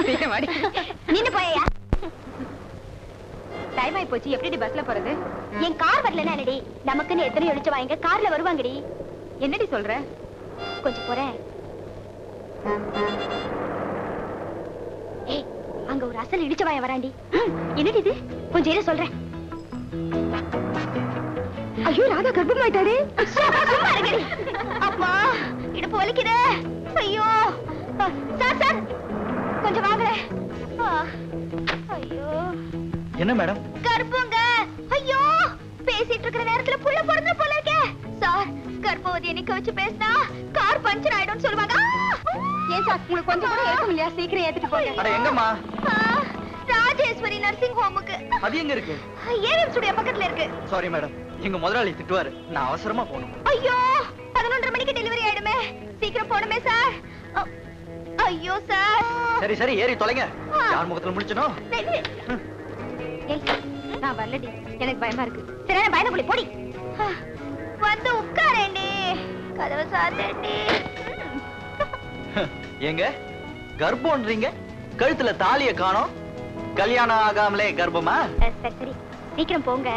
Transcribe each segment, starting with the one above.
சீக்கிரம் வாடி. நின்னு போயா. டைம் ஆயி போச்சு. எப்படி பஸ்ல போறது? என் கார் வரலன்னா என்னடி? நமக்குன்னு எத்தனை எழுச்சு வாங்க கார்ல வருவாங்கடி. என்னடி சொல்ற? கொஞ்சம் போறேன். ஏய், அங்க ஒரு அசல் இடிச்ச வாய வராண்டி. என்னடி இது? கொஞ்சம் இரு சொல்றேன். ஐயோ ராதா கர்ப்பமாயிட்டாரு. சும்மா இருக்கடி. அம்மா இடுப்பு வலிக்குதே. ஐயோ சார் சார் கொஞ்சம் வாங்க. ஐயோ என்ன மேடம்? கர்ப்பங்க. ஐயோ பேசிட்டு இருக்கிற நேரத்துல புள்ள பிறந்த போல இருக்கே. சார் கர்ப்பவதியை நிக்க வச்சு பேசினா கார் பஞ்சர் ஆயிடும்னு சொல்லுவாங்க. ஏன் சார் உங்களுக்கு கொஞ்சம் கூட ஏற்கும் இல்லையா? சீக்கிரம் ஏத்துட்டு போங்க. அட எங்கம்மா? ராஜேஸ்வரி நர்சிங் ஹோமுக்கு. அது எங்க இருக்கு? ஏஎம் ஸ்டுடியோ பக்கத்துல இருக்கு. சாரி மேடம், எங்க முதலாளி திட்டுவாரு. நான் அவசரமா போகணும். ஐயோ 11:30 மணிக்கு டெலிவரி ஆயிடுமே. சீக்கிரம் போணுமே சார். ஐயோ சார். சரி சரி ஏறி தொலைங்க. யார் முகத்துல முடிச்சனும்? நான் வரலடி, எனக்கு பயமா இருக்கு. சரி பயண புள்ளி போடி. வந்து உட்காரேண்டி. கதவை சாத்தேண்டி. ஏங்க கர்ப்பம்ன்றீங்க, கழுத்துல தாலிய காணோம். கல்யாணம் ஆகாமலே கர்ப்பமா? சரி சரி சீக்கிரம் போங்க.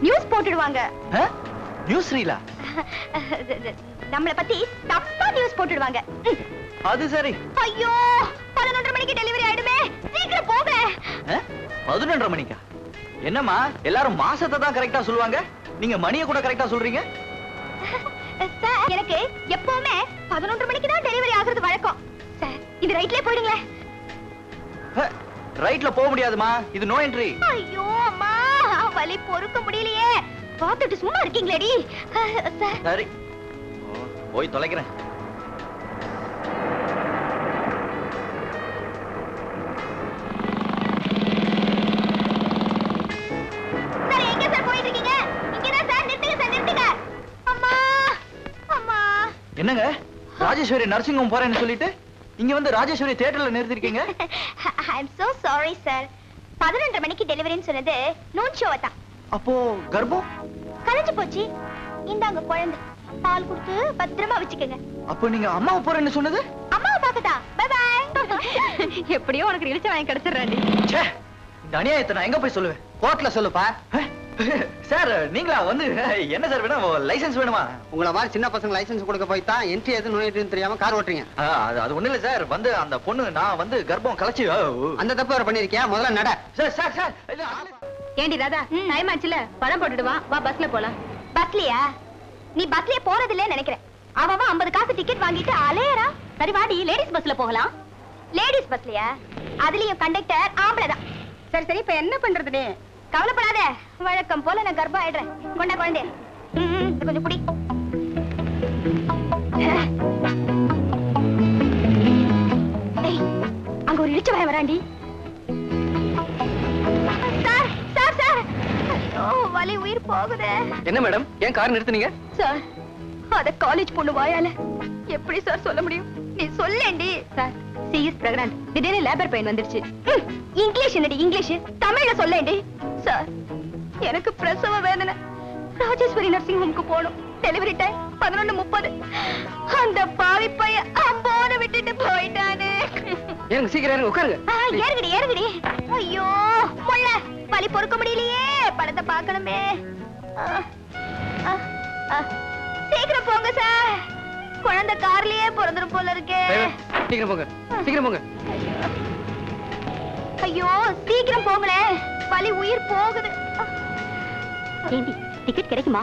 நியூஸ் போட்டுடுவாங்க. நியூஸ் ரீலா? நம்மள பத்தி தப்பா நியூஸ் போட்டுடுவாங்க. அது சரி. ஐயோ 11:30 மணிக்கு டெலிவரி ஆயிடுமே. சீக்கிரம் போங்க. 11:30 மணிக்கா? என்னம்மா எல்லாரும் மாசத்தை தான் கரெக்டா சொல்லுவாங்க, நீங்க மணியை கூட கரெக்டா சொல்றீங்க? சார் எனக்கு எப்பவுமே 11:30 மணிக்கு தான் டெலிவரி ஆகுறது வழக்கம். சார் இது ரைட்லயே போயிடுங்களே. ரைட்ல போக முடியாதுமா, இது நோ என்ட்ரி. ஐயோ அம்மா வலி பொறுக்க முடியலையே. பார்த்துட்டு சும்மா இருக்கீங்களேடி. சார் சரி போய் தொலைக்கிறேன். சார் எங்க சார் போயிட்டு இருக்கீங்க? இங்கதான் சார். நிறுத்துங்க சார் நிறுத்துங்க. அம்மா அம்மா. என்னங்க ராஜேஸ்வரி நர்சிங் ஹோம் போறேன்னு சொல்லிட்டு இங்க வந்து ராஜேஸ்வரி தியேட்டர்ல நிறுத்திருக்கீங்க? ஐ அம் சோ சாரி சார். 11:30 மணிக்கு டெலிவரின்னு சொன்னது நூன் ஷோ தான். அப்போ கர்ப்பம் கலைஞ்சு போச்சு. இந்தாங்க குழந்தை, பால் கொடுத்து பத்திரமா வச்சுக்கோங்க. அப்போ நீங்க அம்மாவை போறேன்னு சொன்னது? அம்மாவை பார்க்கதா. By by. எப்படியோ உனக்கு இழுச்ச வாங்கி கிடைச்சிடுறாண்டி. ச்சே, இந்த அநியாயத்தை நான் எங்க போய் சொல்லுவேன்? கோர்ட்ல சொல்லுப்பா. சார் நீங்களா வந்து என்ன சார் வேணும்? லைசென்ஸ் வேணுமா? உங்களை மாதிரி சின்ன பசங்க லைசென்ஸ் கொடுக்க போய் தான் என்ட்ரி எது நோய் தெரியாம கார் ஓட்டுறீங்க. அது ஒண்ணு இல்ல சார், வந்து அந்த பொண்ணு நான் வந்து கர்ப்பம் கலைச்சு அந்த தப்பு வேற பண்ணிருக்கியா? முதல்ல நட. சார் சார் சார் ஏண்டி ராதா, டைம் ஆச்சுல, பழம் போட்டுடுவான். வா பஸ்ல போலாம். பஸ்லியா? நீ பஸ்லயே போறது இல்லன்னு நினைக்கிறேன். அவன் 50 காசு டிக்கெட் வாங்கிட்டு அலையறா. சரி வாடி, லேடிஸ் பஸ்ல போகலாம். லேடிஸ் பஸ்லயா? அதுலயும் கண்டக்டர் ஆம்பளை தான். சரி சரி, இப்ப என்ன பண்றதுனே? கவலைப்படாத, வழக்கம் போல நான் கர்ப்பம் ஆயிடுறேன். கொண்டா குழந்தை. கொஞ்சம் குடி. அங்க ஒரு இடிச்ச வாய வராண்டி. சார் சார் சார், ஐயோ வலி உயிர் போகுதே. என்ன மேடம், ஏன் கார் நிறுத்துனீங்க? சார் அத காலேஜ் பொண்ணு வாயால எப்படி சார் சொல்ல முடியும்? நீ சொல்லேண்டி. Sir she is pregnant. திடீர்னு லேபர் பெயின் வந்துருச்சு. இங்கிலீஷ் என்னடி இங்கிலீஷ்? தமிழ்ல சொல்லேண்டி. சார் எனக்கு பிரசவ வேதனை. ராஜேஸ்வரி நர்சிங் ஹோம்க்கு போகணும். Delivery time 11:30. அந்த பாவி பையன் அம்போன விட்டுட்டு போயிட்டானே. எனக்கு சீக்கிரம் உட்காருங்க. ஏறுங்கடி ஏறுங்கடி. ஐயோ முள்ள வலி பொறுக்க முடியலையே. படத்தை பார்க்கணுமே. சீக்கிரம் போங்க சார். குழந்தை கார்லயே பிறந்துரும் போல இருக்கே. சீக்கிரம் போங்க சீக்கிரம் போங்க. ஐயோ சீக்கிரம் போங்களே, வலி உயிர் போகுது. ஏண்டி டிக்கெட் கிடைக்குமா?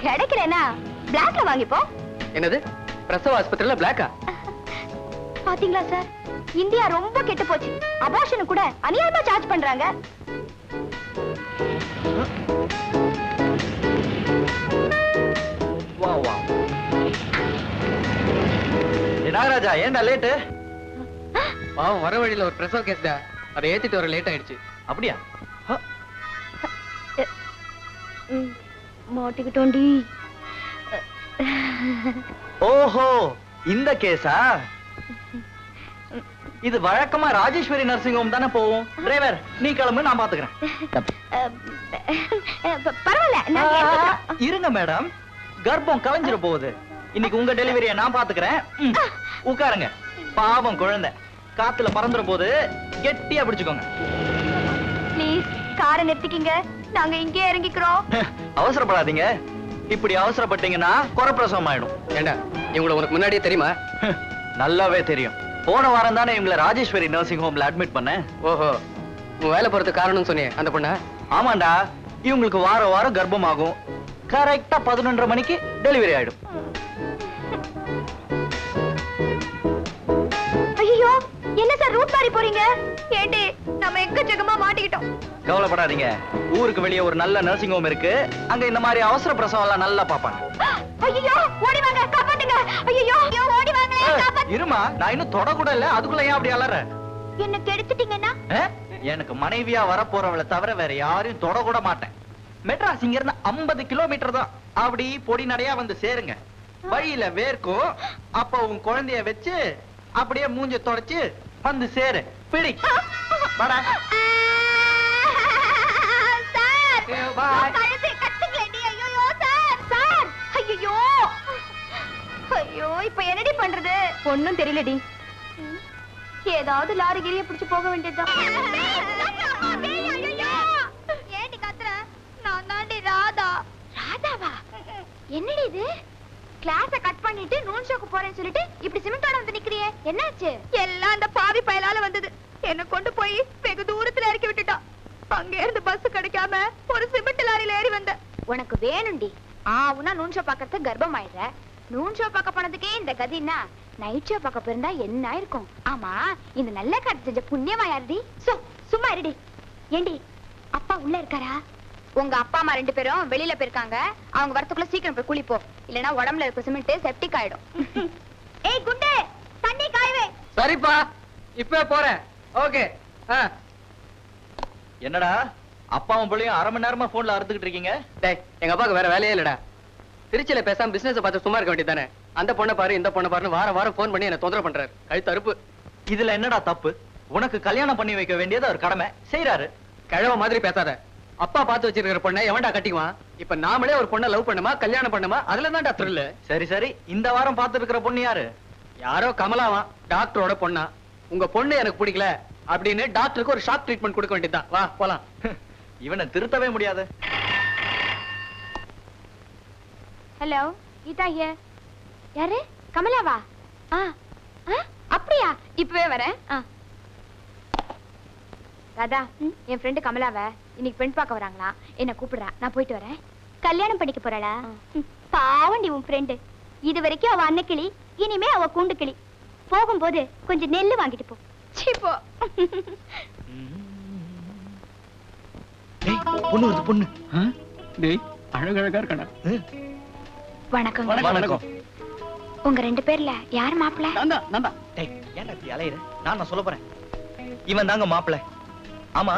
கிடைக்கலனா பிளாக்ல வாங்கிப்போம். என்னது, பிரசவ ஆஸ்பத்திரியில பிளாக்கா? பாத்தீங்களா சார், இந்தியா ரொம்ப கெட்டு போச்சு. அபார்ஷன் கூட அநியாயமா சார்ஜ் பண்றாங்க. வா வா. நாகராஜா ஏன்டா லேட்டு? பாவம் வர வழியில ஒரு பிரசவ கேஸ்டா, அதை ஏத்திட்டு வர லேட் ஆயிடுச்சு. அப்படியா? மாட்டிக்கிட்டோண்டி. ஓஹோ இந்த கேஸா? இது வழக்கமா ராஜேஸ்வரி நர்சிங் ஹோம் தானே போவோம். டிரைவர் நீ கிளம்பு, நான் பாத்துக்கிறேன். பரவாயில்ல நான் ஏத்துக்கிறேன். இருங்க மேடம், கர்ப்பம் கலைஞ்சிட போகுது. இன்னைக்கு உங்க டெலிவரியை நான் பாத்துக்கிறேன். உட்காருங்க. பாவம் குழந்தை காத்துல பறந்துற போது கெட்டியா பிடிச்சுக்கோங்க. ப்ளீஸ் காரை நிறுத்திக்கிங்க, நாங்க இங்கே இறங்கிக்கிறோம். அவசரப்படாதீங்க. இப்படி அவசரப்பட்டீங்கன்னா குறப்பிரசவம் ஆயிடும். ஏண்டா இவங்களை உனக்கு முன்னாடியே தெரியுமா? நல்லாவே தெரியும். போன வாரம் தானே இவங்களை ராஜேஸ்வரி நர்சிங் ஹோம்ல அட்மிட் பண்ணேன். ஓஹோ, உன் வேலை போறதுக்கு காரணம்னு சொன்னியே அந்த பொண்ணா? ஆமாண்டா, இவங்களுக்கு வாரம் வாரம் கர்ப்பமாகும். கரெக்டா 11:30 மணிக்கு டெலிவரி ஆயிடும். ஐயோ, என்ன சார் ரூட் மாறி போறீங்க? ஏண்டி நம்ம எக்கச்சக்கமா மாட்டிக்கிட்டோம். கவலைப்படாதீங்க, ஊருக்கு வெளியே ஒரு நல்ல நர்சிங் ஹோம் இருக்கு. அங்க இந்த மாதிரி அவசர பிரசவம் எல்லாம் நல்லா பாப்பாங்க. ஐயோ, ஓடி வாங்க, காப்பாத்துங்க. ஐயோ, ஓடி வாங்க, காப்பாத்து. இருமா, நான் இன்னும் தொட கூட இல்ல, அதுக்குள்ள ஏன் அப்படி அலற? என்ன கெடுத்துட்டீங்கன்னா? எனக்கு மனைவியா வரப்போறவளை தவிர வேற யாரையும் தொட கூட மாட்டேன். மெட்ராஸ் இங்க இருந்து 50 கிலோமீட்டர் தான். அப்படி பொடி நடையா வந்து சேருங்க. வழியில வேர்க்கும். அப்ப உன் குழந்தைய வச்சு அப்படியே மூஞ்ச தொடச்சு வந்து சேரு. பிடி வாடா. Sir, Bye. கழுத்தை கட்டுங்களேடி. ஐயோ சார், சார். ஐயோ, ஐயோ, இப்ப என்னடி பண்றது? ஒண்ணும் தெரியலடி. ஏதாவது லாரி கிரிய பிடிச்சு போக வேண்டியதுதான். ஏண்டி கத்துற? நான் தாண்டி ராதா. ராதாவா? என்னடி இது? கிளாஸ கட் பண்ணிட்டு நூன் ஷோக்கு போறேன்னு சொல்லிட்டு இப்படி சிமெண்டோட வந்து நிக்கிறியே, என்னாச்சு? எல்லாம் அந்த பாவி பயலால வந்தது. என்ன கொண்டு போய் வெகு தூரத்துல இறக்கி விட்டுட்டான். அங்க இருந்து பஸ் கிடைக்காம ஒரு சிமெண்ட் லாரியில ஏறி வந்த. உனக்கு வேணும்டி. உன்னா நூன் ஷோ பாக்கறது கர்ப்பம் ஆயிடுற. நூன் ஷோ பார்க்க போனதுக்கே இந்த கதின்னா நைட் ஷோ பார்க்க போயிருந்தா என்ன இருக்கும்? ஆமா, இந்த நல்ல காட்டு செஞ்ச புண்ணியமா யாருடி? சும்மா இருடி. ஏண்டி, அப்பா உள்ள இருக்காரா? உங்க அப்பா அம்மா 2 பேரும் வெளியில போயிருக்காங்க. அவங்க வரத்துக்குள்ள சீக்கிரம் போய் குளிப்போ, இல்லனா உடம்புல இருக்க சிமெண்ட் செப்டிக் ஆயிடும். ஏய் குண்டே, தண்ணி காயவே. சரிப்பா, இப்ப போறேன். ஓகே. என்னடா அப்பாவும் பிள்ளையும் 1/2 மணி நேரமா போன்ல அறுத்துக்கிட்டு இருக்கீங்க? டேய், எங்க அப்பாவுக்கு வேற வேலையே இல்லடா. திருச்சியில பேசாம பிசினஸ் பார்த்து சும்மா இருக்க வேண்டியதானே. அந்த பொண்ணை பாரு இந்த பொண்ணை பாருன்னு வாரம் வாரம் போன் பண்ணி என்ன தொந்தரவு பண்றாரு. கழுத்து அறுப்பு. இதுல என்னடா தப்பு? உனக்கு கல்யாணம் பண்ணி வைக்க வேண்டியது அவர் கடமை, செய்யறாரு. கிழவ மாதிரி பேசாத. அப்பா பார்த்து வச்சிருக்கிற பொண்ணை எவன்டா கட்டிக்குவான்? இப்ப நாமளே ஒரு பொண்ணை லவ் பண்ணுமா, கல்யாணம் பண்ணுமா, அதுல தான்டா த்ரில். சரி சரி, இந்த வாரம் பார்த்து இருக்கிற பொண்ணு யாரு? யாரோ கமலாவா, டாக்டரோட பொண்ணா. உங்க பொண்ணு எனக்கு பிடிக்கல அப்படின்னு டாக்டருக்கு ஒரு ஷாக் ட்ரீட்மெண்ட் கொடுக்க வேண்டியதுதான். வா போலாம். இவனை திருத்தவே முடியாது. Hello, Geetha here. யாரு? கமலாவா? அப்படியா? இப்பவே வரேன். ராதா, என் ஃப்ரெண்டு கமலாவ இன்னைக்கு பெண் பார்க்க வராங்களா, என்ன கூப்பிடுறா. நான் போயிட்டு வரேன். கல்யாணம் பண்ணிக்க போறாளா? பாவண்டி உன் ஃப்ரெண்டு. இது வரைக்கும் அவ அன்னைக்கிளி, இனிமே அவ கூண்டு கிளி. போகும்போது கொஞ்சம் நெல்லு வாங்கிட்டு போ. போ. பொண்ணு வருது, பொண்ணு. டேய், அழகழகா இருக்கடா. வணக்கம். வணக்கம். உங்க 2 பேர்ல யார் மாப்பிள்ள? நான்தான். டேய், ஏன்டா இப்படி அலையுற? நான் சொல்ல போறேன். இவன் தாங்க மாப்பிள்ளை. ஆமா,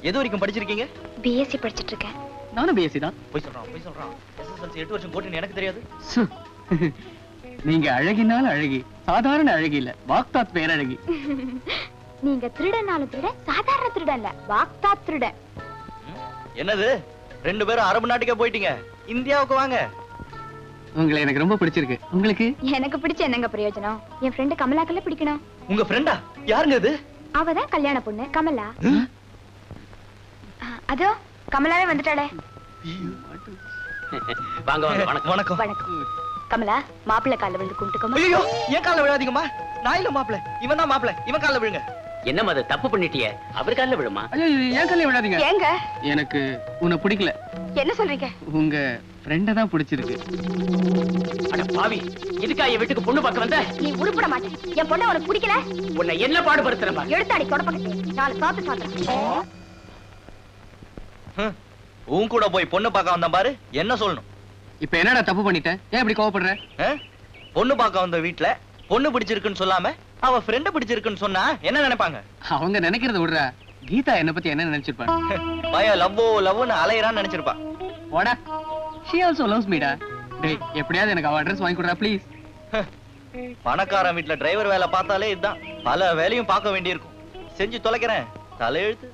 எது வரைக்கும் படிச்சிருக்கீங்க? பிஎஸ்சி படிச்சிட்டு இருக்கேன். நானும் பிஎஸ்சி தான். போய் சொல்றான். எஸ்எஸ்எல்சி 8 வருஷம் போட்டுன்னு எனக்கு தெரியாது. நீங்க அழகினால அழகி, சாதாரண அழகி இல்ல, வாக்தாத் பேரழகி. நீங்க திருடனாலும் திருடன், சாதாரண திருடன் இல்ல, வாக்தாத் திருடன். என்னது 2 பேரும் அரபு நாட்டுக்கே போயிட்டீங்க? இந்தியாவுக்கு வாங்க. உங்களை எனக்கு ரொம்ப பிடிச்சிருக்கு. உங்களுக்கு? எனக்கு பிடிச்ச என்னங்க பிரயோஜனம்? என் ஃப்ரெண்டு கமலாக்கல்ல பிடிக்கணும். உங்க ஃப்ரெண்டா? யாருங்க அது? அவதான் கல்யாண பொண்ணு கமலா. அதோ கமலாவே வந்துட்டாளே. வாங்க வாங்க. வணக்கம். வணக்கம். வணக்கம். கமலா, மாப்பிள்ளை கால்ல விழுந்து கும்பிட்டுக்கோமா. ஐயோ, ஏன் கால்ல விழாதீங்கம்மா. நான் இல்ல மாப்பிள்ளை, இவன் தான் மாப்பிள்ளை. இவன் கால்ல விழுங்க. என்னம்மா அது தப்பு பண்ணிட்டியே? அவர் கால்ல விழுமா? ஐயோ, ஏன் கல்யாணம் விடாதீங்க. ஏங்க எனக்கு உன்னை பிடிக்கல. என்ன சொல்றீங்க? உங்க ஃப்ரெண்ட தான் பிடிச்சிருக்கு. அட பாவி, இதுக்கா என் வீட்டுக்கு பொண்ணு பார்க்க வந்த? நீ உருப்பட மாட்டே. என் பொண்ணை உனக்கு பிடிக்கல? உன்னை என்ன பாடுபடுத்துறமா? எடுத்தாடி தொடப்பக்கட்டே. 4 சாத்து சாத்துறேன். உன் கூட போய் பொண்ணு பார்க்க வந்தேன் பாரு, என்ன சொல்லணும்? இப்ப என்னடா தப்பு பண்ணிட்டேன்? ஏன் இப்படி கோவப்படுற? பொண்ணு பார்க்க வந்த வீட்டுல பொண்ணு பிடிச்சிருக்குன்னு சொல்லாம அவ ஃப்ரெண்ட் பிடிச்சிருக்குன்னு சொன்னா என்ன நினைப்பாங்க? அவங்க நினைக்கிறத விடுறா. கீதா என்ன பத்தி என்ன நினைச்சிருப்பாங்க? பய லவ்னு அலையறான்னு நினைச்சிருப்பா. போடா. she also loves me டா. டேய், எப்படியாவது எனக்கு அவ அட்ரஸ் வாங்கி கொடுடா ப்ளீஸ். பணக்காரன் வீட்டுல டிரைவர் வேலை பார்த்தாலே இதுதான். பல வேலையும் பார்க்க வேண்டியிருக்கும். செஞ்சு தொலைக்கிறேன். தலையெழுத்து.